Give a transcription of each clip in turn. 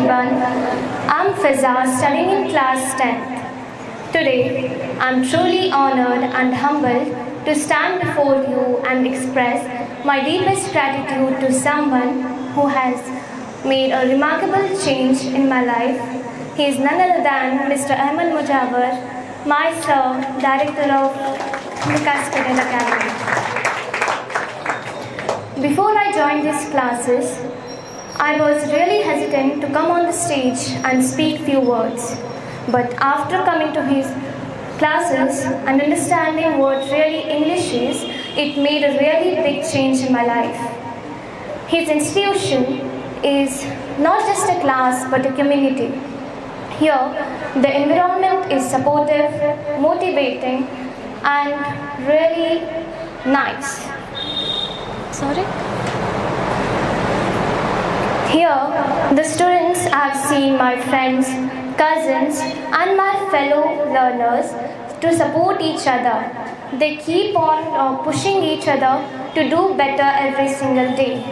everyone. I'm Fiza, studying in class 10th. Today, I'm truly honored and humbled to stand before you and express my deepest gratitude to someone who has made a remarkable change in my life. He is none other than Mr. I Mujawar, my sir, Director of Vikas Academy. Before I joined these classes, I was really hesitant to come on the stage and speak few words. But after coming to his classes and understanding what really English is, it made a really big change in my life. His institution is not just a class but a community. Here, the environment is supportive, motivating, and really nice. Sorry? Here, the students have seen my friends, cousins, and my fellow learners to support each other. They keep on pushing each other to do better every single day.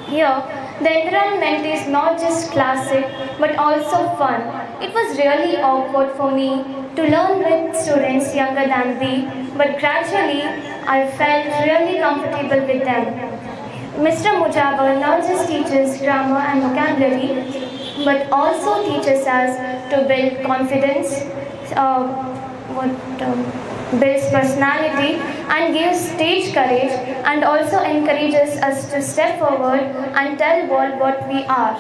Here, the environment is not just classic but also fun. It was really awkward for me to learn with students younger than me, but gradually I felt really comfortable with them. Mr. Mujawar not just teaches grammar and vocabulary, but also teaches us to build confidence, builds personality, and gives stage courage, and also encourages us to step forward and tell world what we are.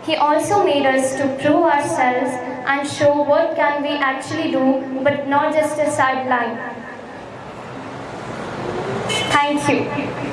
He also made us to prove ourselves and show what can we actually do, but not just a sideline. Thank you.